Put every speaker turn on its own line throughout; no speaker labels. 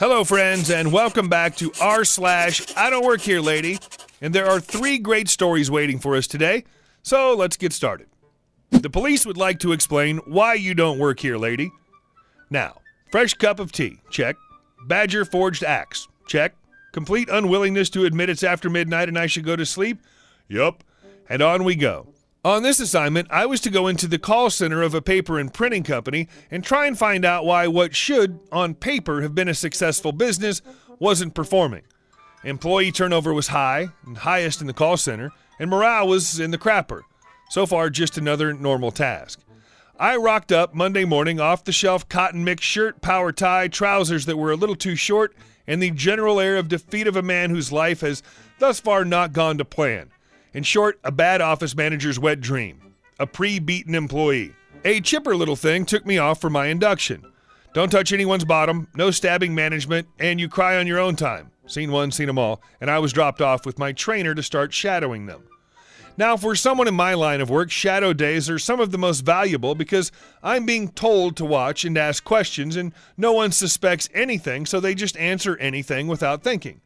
Hello, friends, and welcome back to r/IDontWorkHereLady. And there are 3 great stories waiting for us today, so let's get started. The police would like to explain why you don't work here, lady. Now, fresh cup of tea, check. Badger forged axe, check. Complete unwillingness to admit it's after midnight and I should go to sleep? Yup. And on we go. On this assignment, I was to go into the call center of a paper and printing company and try and find out why what should, on paper, have been a successful business wasn't performing. Employee turnover was high, and highest in the call center, and morale was in the crapper. So far, just another normal task. I rocked up Monday morning, off-the-shelf cotton mix shirt, power tie, trousers that were a little too short, and the general air of defeat of a man whose life has thus far not gone to plan. In short, a bad office manager's wet dream. A pre-beaten employee. A chipper little thing took me off for my induction. Don't touch anyone's bottom, no stabbing management, and you cry on your own time. Seen one, seen them all, and I was dropped off with my trainer to start shadowing them. Now, for someone in my line of work, shadow days are some of the most valuable because I'm being told to watch and ask questions and no one suspects anything, so they just answer anything without thinking.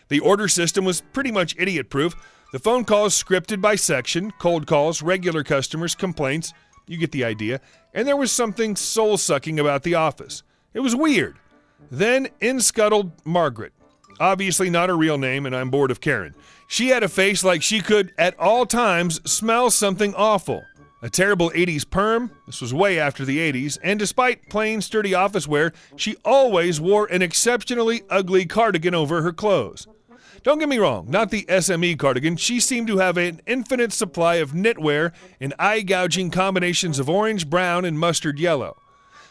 The order system was pretty much idiot-proof. The phone calls scripted by section, cold calls, regular customers, complaints, you get the idea, and there was something soul-sucking about the office. It was weird. Then in scuttled Margaret. Obviously not her real name, and I'm bored of Karen. She had a face like she could, at all times, smell something awful. A terrible 80s perm, this was way after the 80s, and despite plain, sturdy office wear, she always wore an exceptionally ugly cardigan over her clothes. Don't get me wrong, not the SME cardigan. She seemed to have an infinite supply of knitwear in eye-gouging combinations of orange, brown, and mustard yellow.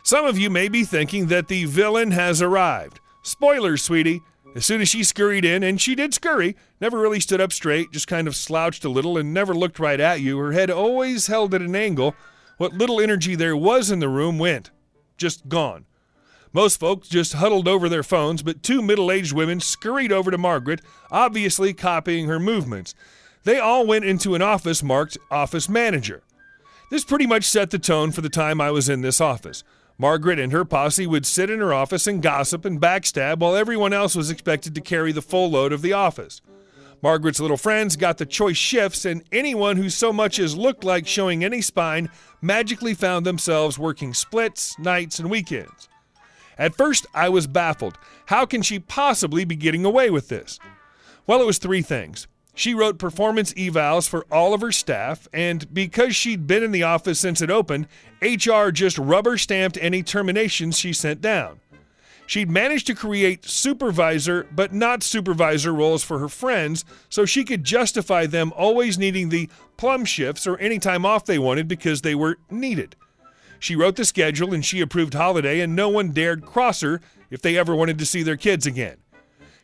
Some of you may be thinking that the villain has arrived. Spoilers, sweetie. As soon as she scurried in, and she did scurry, never really stood up straight, just kind of slouched a little and never looked right at you. Her head always held at an angle. What little energy there was in the room went. Just gone. Most folks just huddled over their phones, but 2 middle-aged women scurried over to Margaret, obviously copying her movements. They all went into an office marked Office Manager. This pretty much set the tone for the time I was in this office. Margaret and her posse would sit in her office and gossip and backstab while everyone else was expected to carry the full load of the office. Margaret's little friends got the choice shifts, and anyone who so much as looked like showing any spine magically found themselves working splits, nights, and weekends. At first, I was baffled. How can she possibly be getting away with this? Well, it was 3 things. She wrote performance evals for all of her staff, and because she'd been in the office since it opened, HR just rubber-stamped any terminations she sent down. She'd managed to create supervisor but not supervisor roles for her friends so she could justify them always needing the plum shifts or any time off they wanted because they were needed. She wrote the schedule and she approved holiday, and no one dared cross her if they ever wanted to see their kids again.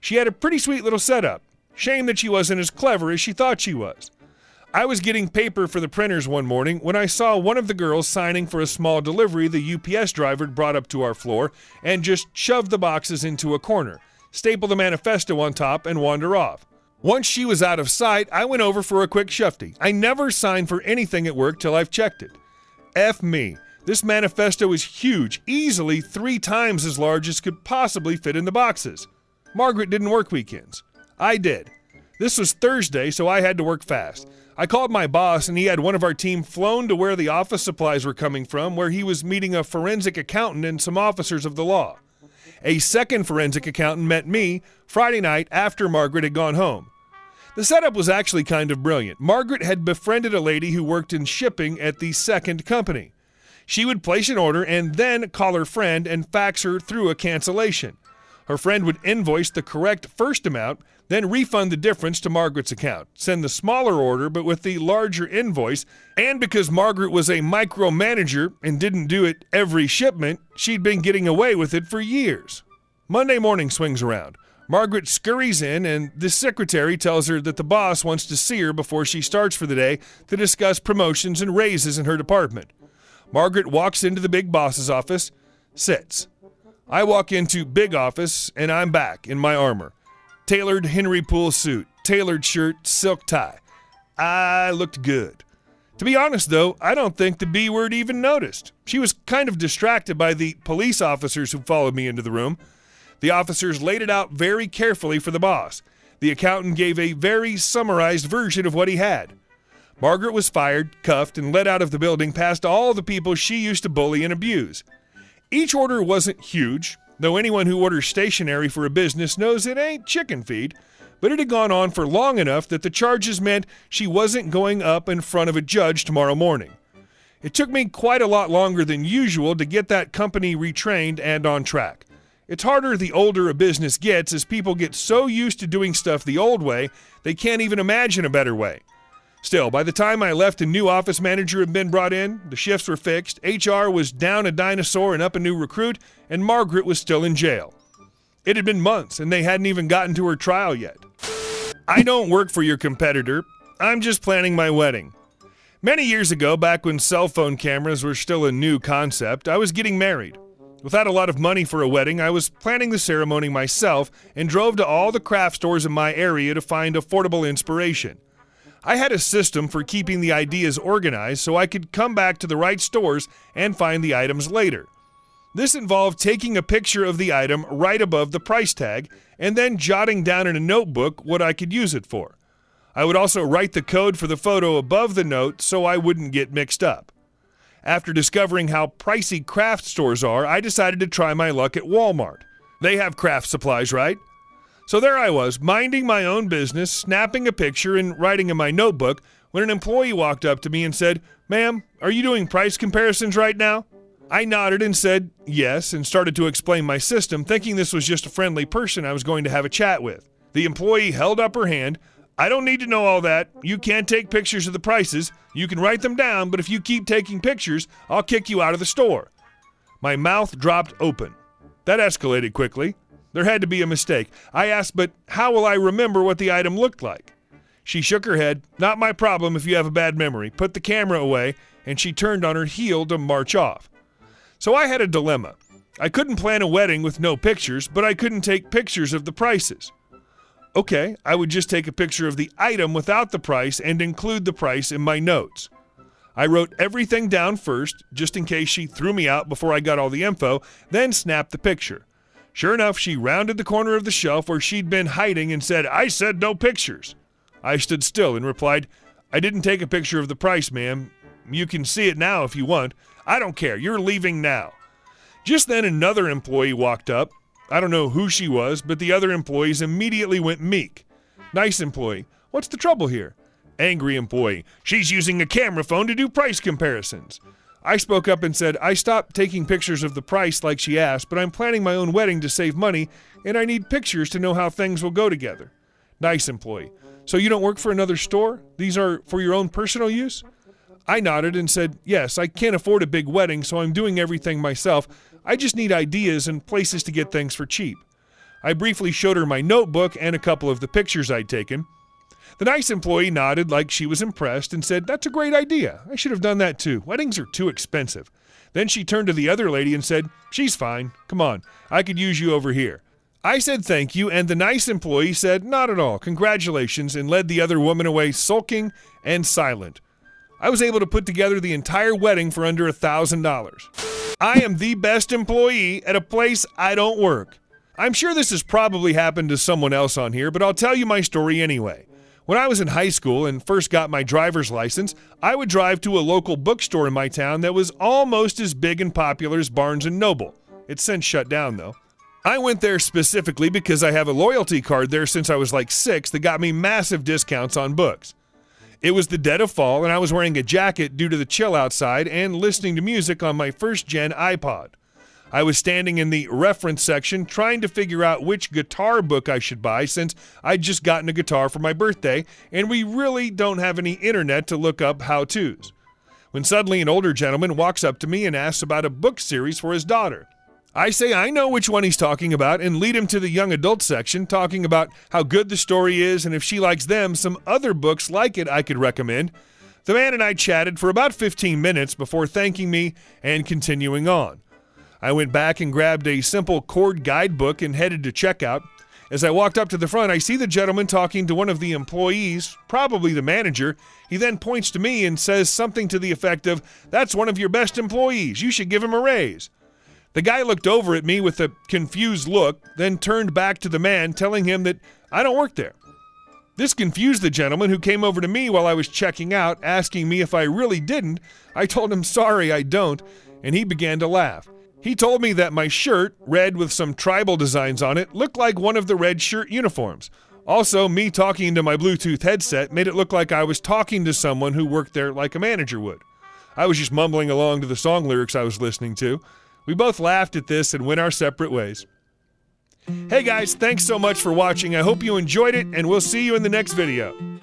She had a pretty sweet little setup. Shame that she wasn't as clever as she thought she was. I was getting paper for the printers one morning when I saw one of the girls signing for a small delivery the UPS driver had brought up to our floor and just shoved the boxes into a corner, staple the manifesto on top, and wander off. Once she was out of sight, I went over for a quick shufty. I never sign for anything at work till I've checked it. F me. This manifesto is huge, easily 3 times as large as could possibly fit in the boxes. Margaret didn't work weekends. I did. This was Thursday, so I had to work fast. I called my boss, and he had one of our team flown to where the office supplies were coming from, where he was meeting a forensic accountant and some officers of the law. A second forensic accountant met me Friday night after Margaret had gone home. The setup was actually kind of brilliant. Margaret had befriended a lady who worked in shipping at the second company. She would place an order and then call her friend and fax her through a cancellation. Her friend would invoice the correct first amount, then refund the difference to Margaret's account, send the smaller order but with the larger invoice, and because Margaret was a micromanager and didn't do it every shipment, she'd been getting away with it for years. Monday morning swings around. Margaret scurries in, and the secretary tells her that the boss wants to see her before she starts for the day to discuss promotions and raises in her department. Margaret walks into the big boss's office, sits. I walk into big office, and I'm back in my armor. Tailored Henry Poole suit, tailored shirt, silk tie. I looked good. To be honest, though, I don't think the B word even noticed. She was kind of distracted by the police officers who followed me into the room. The officers laid it out very carefully for the boss. The accountant gave a very summarized version of what he had. Margaret was fired, cuffed, and let out of the building past all the people she used to bully and abuse. Each order wasn't huge, though anyone who orders stationery for a business knows it ain't chicken feed, but it had gone on for long enough that the charges meant she wasn't going up in front of a judge tomorrow morning. It took me quite a lot longer than usual to get that company retrained and on track. It's harder the older a business gets, as people get so used to doing stuff the old way, they can't even imagine a better way. Still, by the time I left, a new office manager had been brought in, the shifts were fixed, HR was down a dinosaur and up a new recruit, and Margaret was still in jail. It had been months, and they hadn't even gotten to her trial yet. I don't work for your competitor. I'm just planning my wedding. Many years ago, back when cell phone cameras were still a new concept, I was getting married. Without a lot of money for a wedding, I was planning the ceremony myself and drove to all the craft stores in my area to find affordable inspiration. I had a system for keeping the ideas organized so I could come back to the right stores and find the items later. This involved taking a picture of the item right above the price tag and then jotting down in a notebook what I could use it for. I would also write the code for the photo above the note so I wouldn't get mixed up. After discovering how pricey craft stores are, I decided to try my luck at Walmart. They have craft supplies, right? So there I was, minding my own business, snapping a picture and writing in my notebook when an employee walked up to me and said, "Ma'am, are you doing price comparisons right now?" I nodded and said yes and started to explain my system, thinking this was just a friendly person I was going to have a chat with. The employee held up her hand. "I don't need to know all that. You can't take pictures of the prices. You can write them down, but if you keep taking pictures, I'll kick you out of the store." My mouth dropped open. That escalated quickly. There had to be a mistake. I asked, "But how will I remember what the item looked like?" She shook her head. "Not my problem if you have a bad memory." Put the camera away, and she turned on her heel to march off. So I had a dilemma. I couldn't plan a wedding with no pictures, but I couldn't take pictures of the prices. Okay, I would just take a picture of the item without the price and include the price in my notes. I wrote everything down first, just in case she threw me out before I got all the info, then snapped the picture. Sure enough, she rounded the corner of the shelf where she'd been hiding and said, "I said no pictures." I stood still and replied, "I didn't take a picture of the price, ma'am. You can see it now if you want. I don't care. You're leaving now." Just then another employee walked up. I don't know who she was, but the other employees immediately went meek. Nice employee. "What's the trouble here?" Angry employee. "She's using a camera phone to do price comparisons." I spoke up and said, "I stopped taking pictures of the price like she asked, but I'm planning my own wedding to save money, and I need pictures to know how things will go together." Nice employee. "So you don't work for another store? These are for your own personal use?" I nodded and said, "Yes, I can't afford a big wedding, so I'm doing everything myself. I just need ideas and places to get things for cheap." I briefly showed her my notebook and a couple of the pictures I'd taken. The nice employee nodded like she was impressed and said, "That's a great idea. I should have done that too. Weddings are too expensive." Then she turned to the other lady and said, "She's fine. Come on, I could use you over here." I said thank you, and the nice employee said, "Not at all. Congratulations," and led the other woman away sulking and silent. I was able to put together the entire wedding for under $1,000. I am the best employee at a place I don't work. I'm sure this has probably happened to someone else on here, but I'll tell you my story anyway. When I was in high school and first got my driver's license, I would drive to a local bookstore in my town that was almost as big and popular as Barnes & Noble. It's since shut down, though. I went there specifically because I have a loyalty card there since I was like 6 that got me massive discounts on books. It was the dead of fall, and I was wearing a jacket due to the chill outside and listening to music on my first-gen iPod. I was standing in the reference section trying to figure out which guitar book I should buy since I'd just gotten a guitar for my birthday, and we really don't have any internet to look up how-tos. When suddenly an older gentleman walks up to me and asks about a book series for his daughter. I say I know which one he's talking about and lead him to the young adult section, talking about how good the story is and if she likes them, some other books like it I could recommend. The man and I chatted for about 15 minutes before thanking me and continuing on. I went back and grabbed a simple cord guidebook and headed to checkout. As I walked up to the front, I see the gentleman talking to one of the employees, probably the manager. He then points to me and says something to the effect of, "That's one of your best employees. You should give him a raise." The guy looked over at me with a confused look, then turned back to the man, telling him that I don't work there. This confused the gentleman, who came over to me while I was checking out, asking me if I really didn't. I told him, sorry, I don't, and he began to laugh. He told me that my shirt, red with some tribal designs on it, looked like one of the red shirt uniforms. Also, me talking into my Bluetooth headset made it look like I was talking to someone who worked there like a manager would. I was just mumbling along to the song lyrics I was listening to. We both laughed at this and went our separate ways. Hey guys, thanks so much for watching. I hope you enjoyed it, and we'll see you in the next video.